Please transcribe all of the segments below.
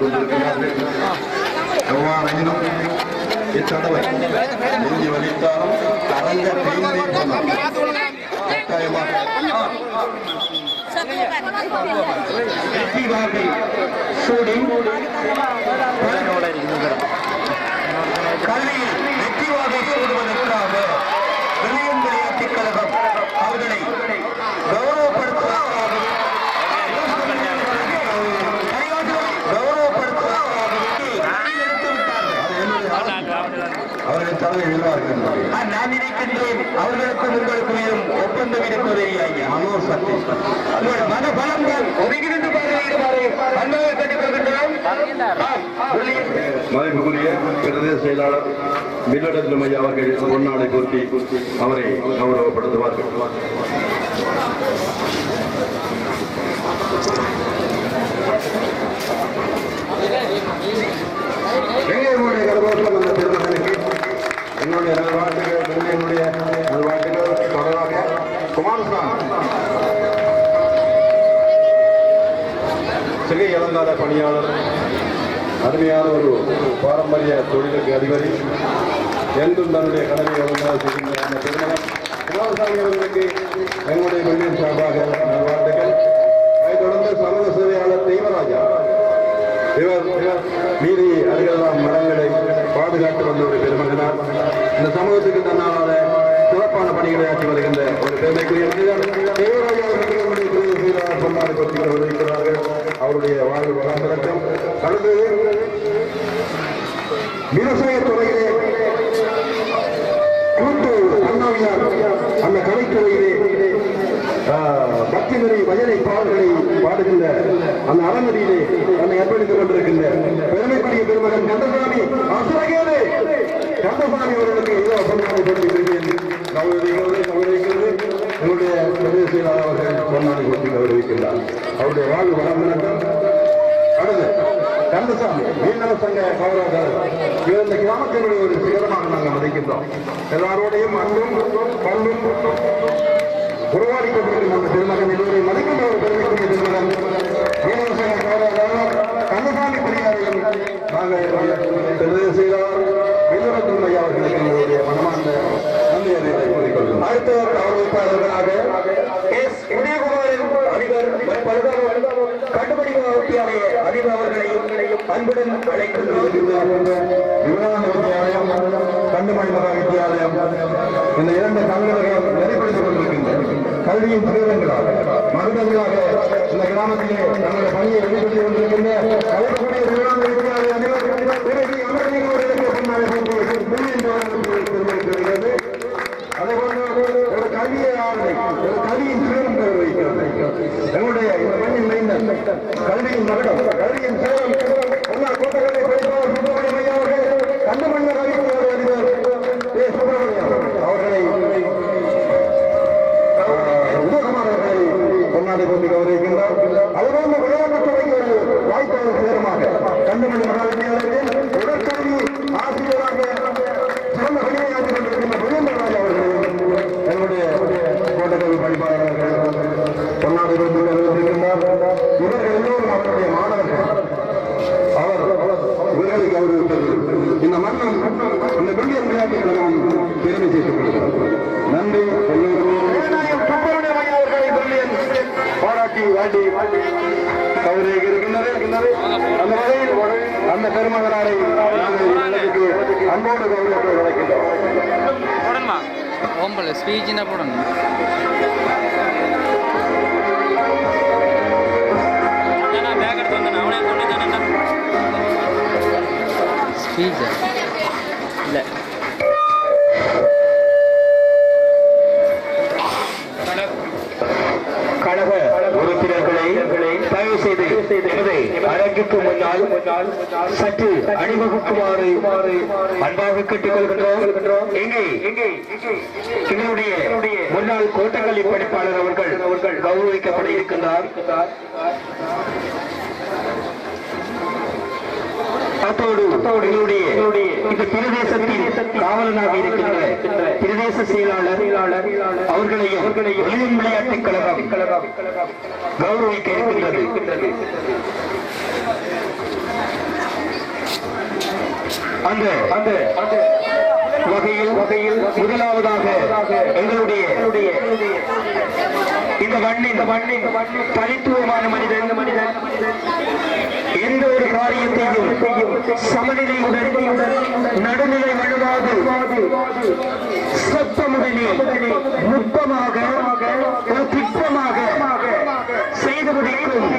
கொண்டிருக்கிறார்கள். எவ்வாறாயினும் இத்தடவை நெஞ்சு வலித்தாலும் கரங்க தேய்ந்தே கட்டாயமாக கல்வியில் வெற்றி வாகை சூடுவதற்காக விளையும் விளையாட்டுக் கழகம் அவர்களை அவர்கள் தலைமை விடுவார்கள். நான் நினைக்கின்றேன் அவர்களுக்கும் உங்களுக்கும் ஒப்பந்தம் இருப்பதே ஐயா மனோ சக்தி மனபலங்கள் ஒருங்கிணைந்து மதிப்புக்குரிய பிரதேச செயலாளர் மில்லடத்திலும் ஐயா அவர்கள் பொன்னாடை போட்டி அவரை கௌரவப்படுத்துவார்கள். எங்களுடைய கருவாட்டில் அந்த திருமணனுக்கு என்னுடைய நல்வாழ்த்துக்கள், என்னுடைய நல்வாழ்த்துக்கள். தொடராக குமாரசாமி சிகை இளங்கால பணியாளர், அருமையான ஒரு பாரம்பரிய தொழிலுக்கு அதிபதி, என்றும் தன்னுடைய கடமை ஒழுங்காக செய்கின்ற அந்த திருமணம் குமாரசாமி அவர்களுக்கு எங்களுடைய கொள்கையின் சார்பாக நல்வாழ்த்துக்கள். அதைத் தொடர்ந்து சமூக சேவையாளர் தெய்வராஜா, இவர் மீறி அருகெல்லாம் மரங்களை பாதுகாத்து வந்த ஒரு பெருமகனார். இந்த சமூகத்துக்கு தன்னால சிறப்பான பணிகளை ஆற்றி வருகின்ற ஒரு பெருமைக்குரிய பொன்னாடு பற்றிகள் வருகிறார்கள். அவருடைய வாழ்வு வளர்ந்திருக்கும். அடுத்து விவசாயத்துறையிலே கூட்டு அண்ணாவியார் அந்த கலைத்துறையிலே பக்தி நிறை வயலை பாடல்களை பாடுகின்ற அந்த அறநெறியிலே தன்னை அர்ப்பணித்துக் கொண்டிருக்கின்ற பெருமைக்குரிய பெருமகன் கந்தசாமி ஆசிரியர்களே, கந்தசாமி அவர்களுக்கு ஏதோ பொன்னாடை போட்டி கௌரவிக்கிறது. என்னுடைய பிரதேச செயலாளர் அவர்கள் பொன்னாடை போட்டி கௌரவிக்கின்றார். அவருடைய வாழ்வு வளர்ந்து அடுத்து கந்தசாமி மீனவ சங்க கௌரவர்கள். இவர் இந்த கிராமத்தினுடைய ஒரு சிகரமாக நாங்கள் மதிக்கின்றோம். எல்லாரோடையும் அன்பும் பண்பும் உருவாடி கொண்டிருக்கிற அந்த திருமகன் இருவரை மதிக்கின்ற ஒரு பெருமைக்குரிய திருமகன் மீனவ சங்க கௌரவர்கள் கந்தசாமி பணியாளர்கள் நாங்கள் பிரதேச செயலாளர் மில்லடத்திலும் ஐயா அவர்களுக்கு எங்களுடைய மனமார்ந்த நன்றி அறிவிப்பை கூறிக்கொள்கிறோம். அடுத்தவர் கௌரவிப்பாளர்களாக எஸ் உதயகுமாரின் அதிபர் கட்டுப்படி வித்தியாலய அதிபர் அவர்களையும் அன்புடன் அழைக்கின்றோம். விமான வித்தியாலயம், கண்டுமணி மகா வித்தியாலயம் இந்த இரண்டு கல்விகளையும் நெறிப்படுத்திக் கொண்டிருக்கின்ற கல்வியின் தீவிரங்களாக மருந்தங்களாக இந்த கிராமத்திலே தங்களுடைய பணியை வெளிப்படுத்திக் கொண்டிருக்கின்ற அழைக்கக்கூடிய விமான வித்தியாலய அதிபர் ஒரு கல்வியை ஒரு கல்வியின் சேரம் பெற வைக்கிறது. எங்களுடைய இந்த மண்ணின் மைந்தன் கல்வியின் மகடம், கல்வியின் சேரம் கோட்டங்களை படிப்பவர் சுப்பிரமணியம் ஐயா அவர்கள், கண்டுமண்ண கல்வித்துறை அதிபர் சுப்பிரமணியம் அவர்களை உதயகுமார் அவர்களை பொன்னாடை போட்டி கௌரவிக்கின்றார். அதுபோன்ற விளையாட்டுத்துறைக்கு ஒரு வாய்ப்பாளர் சேரமாக கண்டுமணி மகா வித்தியாலயத்தில் உடற்கல்வி ஆசிரியராக சிறந்த பணியாற்றி கொண்டிருக்கின்ற புரியந்தராஜ் அவர்கள் என்னுடைய கோட்டக்கல்வி படிப்பாளர்கள் பொன்னாடை போட்டி கௌரவிக்கின்றார். இவர்கள் எல்லோரும் அவருடைய மாணவர்கள். இவர்களை கௌரவிப்பது இந்த மன்னன் இந்த வில்லியம் விளையாட்டு கழகம் பெருமை செய்து கொள்கிறார். நன்றி எல்லோருமே. பாராட்டி வாண்டி கௌரவிக்க இருக்கின்றது. அந்த வகையில் அந்த பெருமகனாரை அன்போடு கௌரவத்தை வழங்கின்றோம். கழக உறுப்பினர்களை தயவு செய்து அரங்குக்கு முன்னால் சற்று அணிவகுக்குமாறு அன்பாக கேட்டுக்கொள்கின்றோம். எங்களுடைய முன்னாள் கோட்டக்கல்வி படிப்பாளர் அவர்கள் கௌரவிக்கப்பட இருக்கின்றார். அத்தோடு இந்த பிரதேசத்தின் காவலனாக இருக்கின்ற பிரதேச செயலாளர் அவர்களையும் விளையும் விளையாட்டுக் கழகம் கௌரவிக்க இருக்கின்றது. அந்த வகையில் முதலாவதாக எங்களுடைய இந்த மண்ணின் தனித்துவமான மனிதன் எந்த ஒரு காரியத்தையும் சமநிலையுடன் நடுநிலை வலுவாது சொப்பமுடனே நுட்பமாக ஒரு திட்டமாக செய்து முடிக்கும்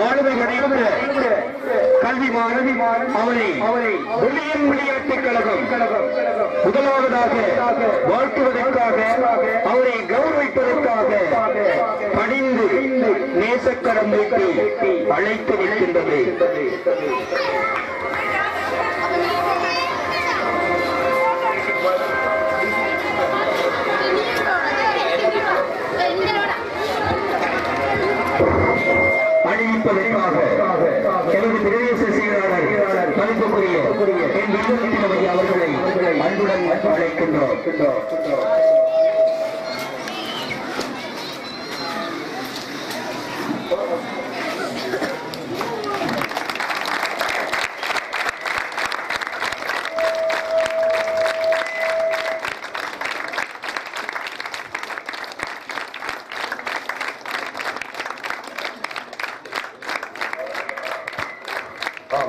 ஆளுமை கிடைத்த கல்விமான் அவரை வில்லியம் விளையாட்டுக் கழகம் முதலாவதாக வாழ்த்துவதற்காக அவரை கௌரவிப்பதற்காக பணிந்து நேசக்கரம் நீட்டி அழைத்து நிற்கின்றது. அணிவிப்பதற்காக எனது பிரதேச செயலாளர் மதிப்புக்குரிய என் விருந்தினவை அவர்களை அன்புடன் அழைக்கின்றோம்.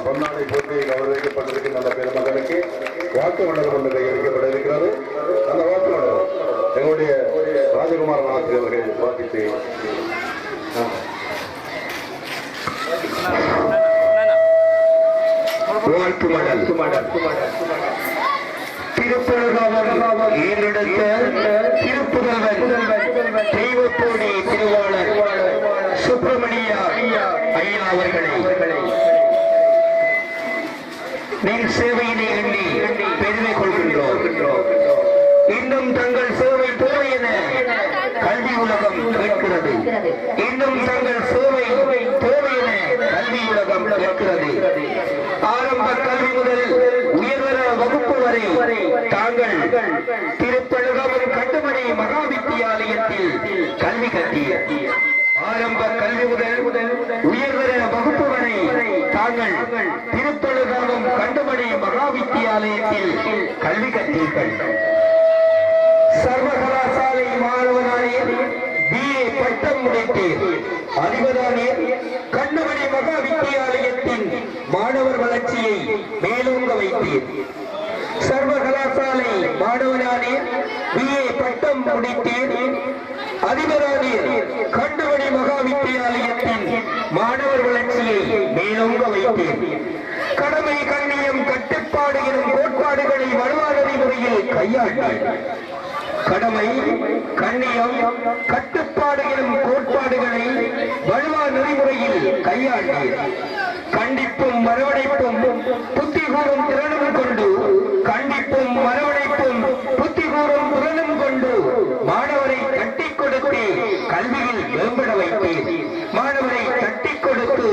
பொன்னாடை போட்டி கௌரவிக்கப்பட்டிருக்கு. நல்ல பெருமகனுக்கு வாக்கு மண்டலம் ஒன்று கையளிக்கப்பட இருக்கிறது. அந்த வாக்கு மண்டலம் எங்களுடைய ராஜகுமாரன் ஆசிரியர்கள் வாக்கிட்டு வாழ்த்து மடல் திருப்பழகாவல் திருப்புதல்வன் தெய்வத்தோடி திருவாளர் சுப்பிரமணியா ஐயா அவர்களை நீர் சேவையினை எண்ணி பெருமை கொள்கின்றோம். இன்னும் தங்கள் சேவை தேவை என கல்வி உலகம் கேட்கிறது. இன்னும் தங்கள் சேவை தேவை என கல்வி உலகம் கேட்கிறது. ஆரம்ப கல்வி முதல் உயர்தர வகுப்பு வரை தாங்கள் திருப்பழகாவல் கட்டுமணி மகா வித்தியாலயத்தில் கல்வி கட்டிய ஆரம்ப கல்வி முதல் உயர்தர வகுப்பு வரை தாங்கள் திருப்பழகாவல் கண்டுமணி மகா வித்தியாலயத்தில் கல்வி கற்றீர்கள். சர்வகலாசாலை மாணவனானே BA பட்டம் முடித்தீர். அதிபரானே கண்டுமணி மகா வித்தியாலயத்தின் மாணவர் வளர்ச்சியை மேலோங்க வைத்தீர். சர்வகலாசாலை மாணவனானே BA பட்டம் முடித்தீர். அதிபரானீர் கண்டுமணி மகா வித்தியாலயத்தின் மாணவர் வளர்ச்சியை மேலோங்க வைத்தீர். கடமை கண்ணியம் கட்டுப்பாடு எனும் கோட்பாடுகளை வலுவான முறையில் கையாண்டார். கடமை கண்ணியம் கட்டுப்பாடு எனும் கோட்பாடுகளை வலுவான நெறிமுறையில் கையாண்டார். கண்டிப்பும் மரவணைப்பும் புத்தி கூறும் திறனும் கொண்டு கண்டிப்பும் மரவணைப்பும் புத்தி கூறும் திறனும் கொண்டு மாணவரை தட்டி கொடுத்து கல்வியில் மேம்பட வைத்தீர். மாணவரை தட்டி கொடுத்து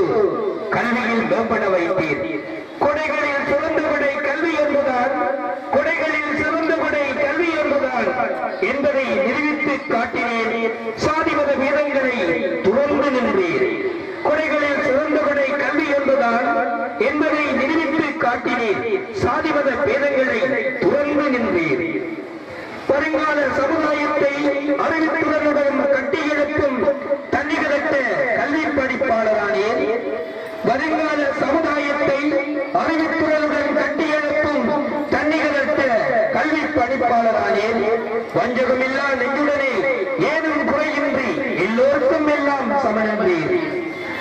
கல்வியில் மேம்பட வைத்தீர். கொடைகளில் சிறந்த கொடை கல்வி என்பதால் கொடைகளில் சிறந்த கொடை கல்வி என்பதால் என்பதை நிரூபித்து காட்டினீர். சாதிமத வேதங்களை துறந்து நின்றீர். கொடைகளில் சிறந்த கொடை கல்வி என்பதால் என்பதை நிரூபித்து காட்டினீர். சாதிமத வேதங்களை துறந்து நின்றீர். வருங்கால சமுதாயத்தை அறிவிப்புகளுடன் கட்டியெழுப்பும் தன்னிகரற்ற கல்வி படிப்பாளரானீர். வருங்கால சமுதாயத்தை அறிவிப்புகளுடன் கட்டியெழுப்பும் தன்னிகரற்ற கல்வி படிப்பாளரானீர். வஞ்சகமில்லா நெஞ்சுடனே ஏதும் குறையின்றி எல்லோருக்கும் எல்லாம் சமனன்றீர்.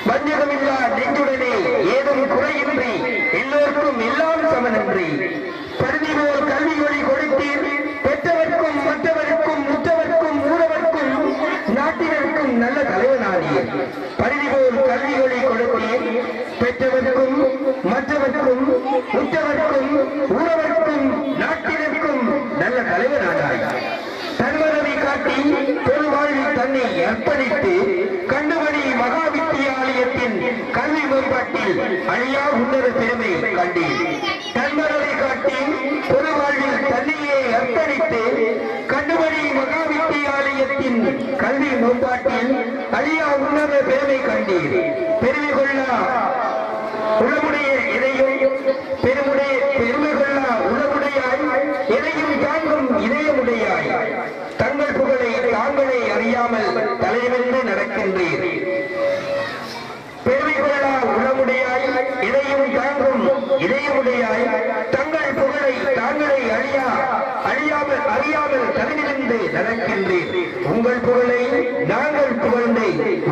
வஞ்சகமில்லா நெஞ்சுடனே ஏதும் குறையின்றி எல்லோருக்கும் எல்லாம் சமனன்றி பருதி போல் கல்வி ஒளி கொடுத்தீர். பெற்றவர்க்கும் மற்றவருக்கும் முற்றவர்க்கும் ஊரவர்க்கும் நாட்டினருக்கும் நல்ல தலைவனானீர். பருதி போல் கல்வி ஒளி கொடுத்தீர். பெற்றவர்க்கும் மற்றவர்க்கும் முற்றவர்க்கும் ஊரவர்க்கும் நாட்டினருக்கும் நல்ல தலைவனானாய். தன்வரவை காட்டி பொது வாழ்வில் தன்னை அர்ப்பணித்து கண்டுமணி மகா வித்தியாலயத்தின் கல்வி மேம்பாட்டில் அழியா உன்னத பெருமை கண்டீர். தன்வரவை காட்டி பொது வாழ்வில் தன்னையே அர்ப்பணித்து கண்டுமணி மகா வித்தியாலயத்தின் கல்வி மேம்பாட்டில் அழியா உன்னத பெருமை கண்டீர். பெருமை கொள்ளா உளமுடைய இதையும் பெருமை கொள்ளா அறியாமல் தலையிலிருந்து நடக்கின்றேன். உங்கள் புகழை நாங்கள் புகழ்ந்து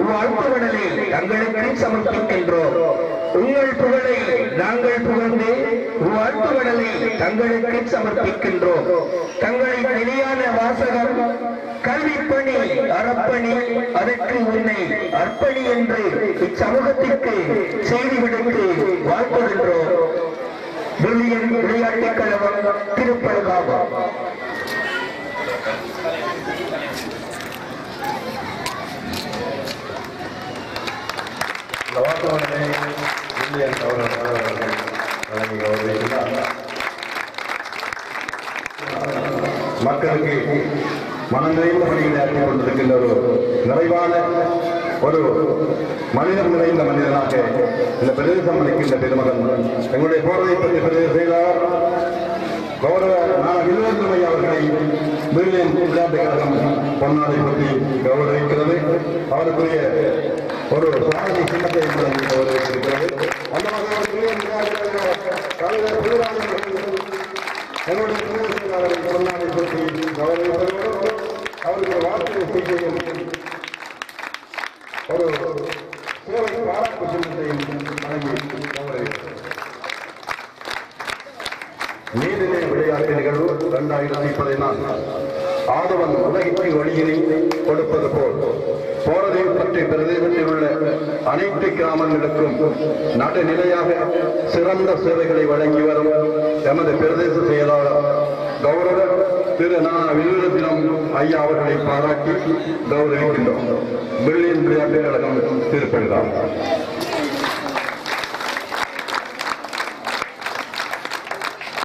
வாழ்த்துவடலை தங்களுக்கு சமர்ப்பிக்கின்றோம். உங்கள் புகழை நாங்கள் புகழ்ந்து வாழ்த்துவடலை தங்களுக்கு சமர்ப்பிக்கின்றோம். தங்களை நிலையான வாசகம் கல்விப்பணி அறப்பணி அதற்கு உன்னை அர்ப்பணி என்று இச்சமூகத்திற்கு செய்தி விடுத்து வாழ்த்துகின்றோம். வில்லியம் விளையாட்டுக் கழகம் திருப்பரங்காவூர். இந்த வாக்குமூலத்தை வில்லியம் அவர்கள் வழங்கி கௌரவிக்கிறார். மக்களுக்கு மனம் நிறைந்த பணிகளை ஆற்றிக் கொண்டிருக்கின்ற ஒரு நிறைவான ஒரு மனிதன் நிறைந்த மனிதனாக இந்த பிரதேசம் அளிக்கின்ற பெருமகன் எங்களுடைய போர்வை பற்றி பிரதேச செயலாளர் கௌரவ வில்வேந்திரமையா அவர்களை வில்லியம் விளையாட்டுக் கழகம் பொன்னாடை பற்றி கௌரவிக்கிறது. அவருக்குரிய ஒரு சுவாமி சின்னத்தை கௌரவித்திருக்கிறது. அந்த வகையில் வில்லியம் விளையாட்டுக் கழக தலைவர் புதுராஜன் என்னுடைய பிரதேச செயலாளரை பொன்னாடை பற்றி கௌரவிப்பதோடு அவருக்கு வார்த்தை செய்தியும் ஒரு சேவை பாராட்டு சின்னத்தையும் வழங்கி கௌரவிக்கிறது. நீரிலே விளையாட்டு நிகழ்வு 2014 ஆதவன் உலகிற்கு ஒளியினை கொடுப்பது போல் போரதை பற்றி பிரதேசத்தில் உள்ள அனைத்து கிராமங்களுக்கும் நடுநிலையாக சிறந்த சேவைகளை வழங்கி வரும் எமது பிரதேச செயலாளர் கௌரவ திரு வில்வேந்திரம் ஐயா அவர்களை பாராட்டி கௌரவிக்கின்றோம். வில்லியம் விளையாட்டுக் கழகம் திருப்பெருந்தாம்.